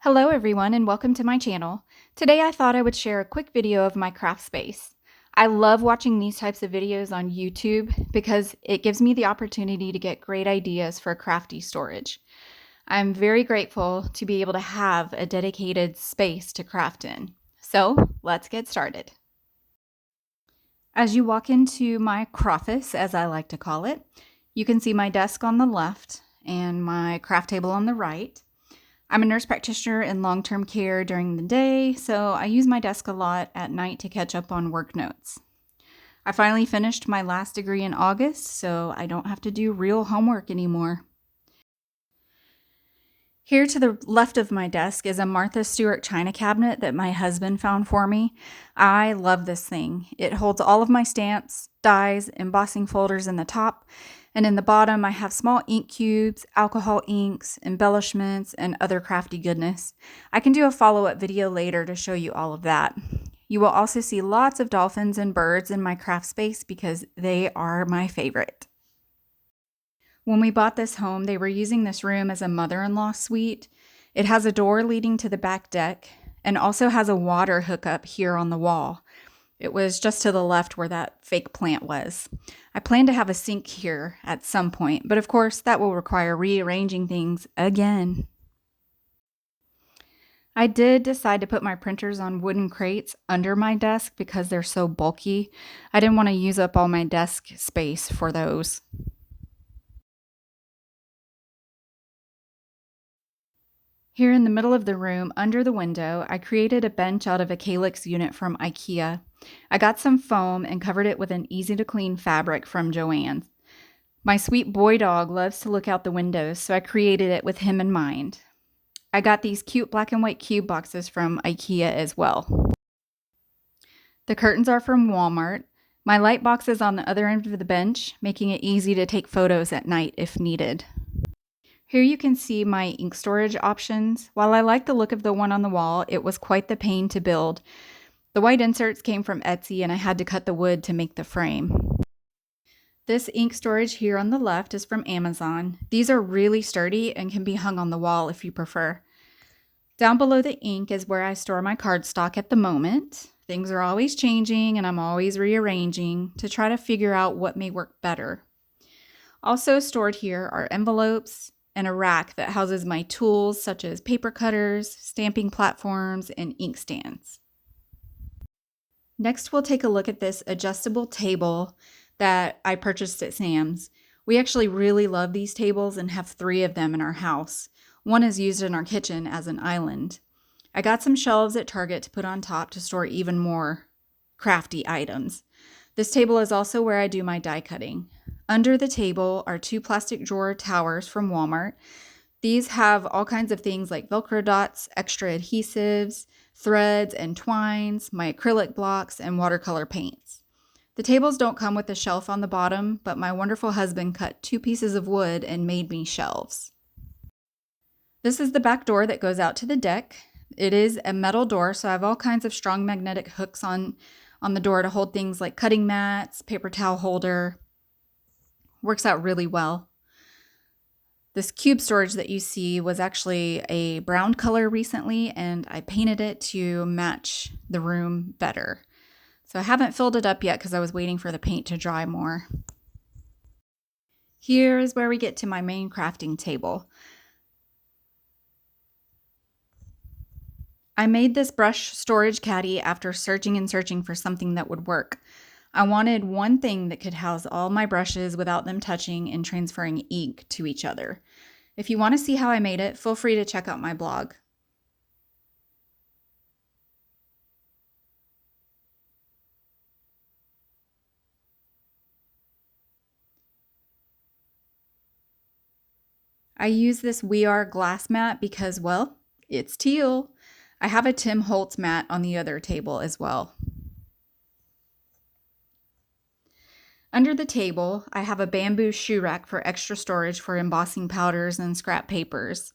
Hello everyone and welcome to my channel. Today I thought I would share a quick video of my craft space. I love watching these types of videos on YouTube because it gives me the opportunity to get great ideas for crafty storage. I'm very grateful to be able to have a dedicated space to craft in. So let's get started. As you walk into my croffice, as I like to call it, you can see my desk on the left and my craft table on the right. I'm a nurse practitioner in long-term care during the day, so I use my desk a lot at night to catch up on work notes. I finally finished my last degree in August, so I don't have to do real homework anymore. Here to the left of my desk is a Martha Stewart china cabinet that my husband found for me. I love this thing. It holds all of my stamps, dies, embossing folders in the top, and in the bottom I have small ink cubes, alcohol inks, embellishments, and other crafty goodness. I can do a follow-up video later to show you all of that. You will also see lots of dolphins and birds in my craft space because they are my favorite. When we bought this home, they were using this room as a mother-in-law suite. It has a door leading to the back deck and also has a water hookup here on the wall. It was just to the left where that fake plant was. I plan to have a sink here at some point, but of course that will require rearranging things again. I did decide to put my printers on wooden crates under my desk because they're so bulky. I didn't want to use up all my desk space for those. Here in the middle of the room, under the window, I created a bench out of a calyx unit from IKEA. I got some foam and covered it with an easy-to-clean fabric from Joann's. My sweet boy dog loves to look out the windows, so I created it with him in mind. I got these cute black and white cube boxes from IKEA as well. The curtains are from Walmart. My light box is on the other end of the bench, making it easy to take photos at night if needed. Here you can see my ink storage options. While I like the look of the one on the wall, it was quite the pain to build. The white inserts came from Etsy and I had to cut the wood to make the frame. This ink storage here on the left is from Amazon. These are really sturdy and can be hung on the wall if you prefer. Down below the ink is where I store my cardstock at the moment. Things are always changing and I'm always rearranging to try to figure out what may work better. Also stored here are envelopes, and a rack that houses my tools such as paper cutters, stamping platforms, and ink stands. Next, we'll take a look at this adjustable table that I purchased at Sam's. We actually really love these tables and have 3 of them in our house. One is used in our kitchen as an island. I got some shelves at Target to put on top to store even more crafty items. This table is also where I do my die cutting. Under the table are 2 plastic drawer towers from Walmart. These have all kinds of things like Velcro dots, extra adhesives, threads and twines, my acrylic blocks, and watercolor paints. The tables don't come with a shelf on the bottom, but my wonderful husband cut 2 pieces of wood and made me shelves. This is the back door that goes out to the deck. It is a metal door, so I have all kinds of strong magnetic hooks on the door to hold things like cutting mats, paper towel holder. Works out really well. This cube storage that you see was actually a brown color recently, and I painted it to match the room better. So I haven't filled it up yet because I was waiting for the paint to dry more. Here is where we get to my main crafting table. I made this brush storage caddy after searching and searching for something that would work. I wanted one thing that could house all my brushes without them touching and transferring ink to each other. If you want to see how I made it, feel free to check out my blog. I use this We Are glass mat because, well, it's teal. I have a Tim Holtz mat on the other table as well. Under the table, I have a bamboo shoe rack for extra storage for embossing powders and scrap papers.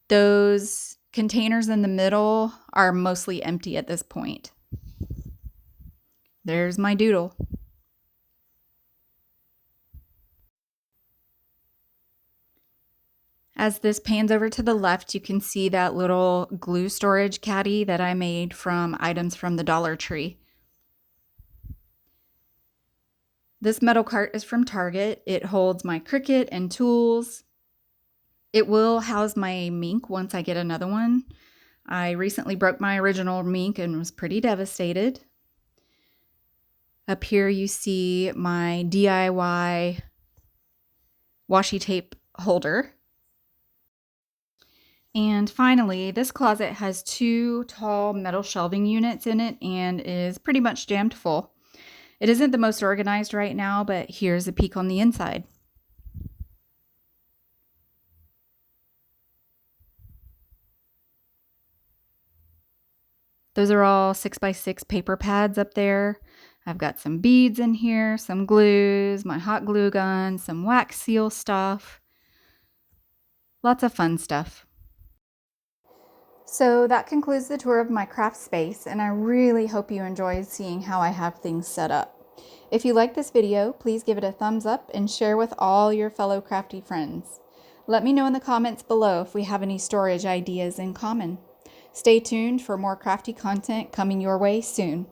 Those containers in the middle are mostly empty at this point. There's my doodle. As this pans over to the left, you can see that little glue storage caddy that I made from items from the Dollar Tree. This metal cart is from Target. It holds my Cricut and tools. It will house my mink once I get another one. I recently broke my original mink and was pretty devastated. Up here you see my DIY washi tape holder. And finally, this closet has 2 tall metal shelving units in it and is pretty much jammed full. It isn't the most organized right now, but here's a peek on the inside. Those are all 6x6 paper pads up there. I've got some beads in here, some glues, my hot glue gun, some wax seal stuff. Lots of fun stuff. So that concludes the tour of my craft space, and I really hope you enjoyed seeing how I have things set up. If you like this video, please give it a thumbs up and share with all your fellow crafty friends. Let me know in the comments below if we have any storage ideas in common. Stay tuned for more crafty content coming your way soon.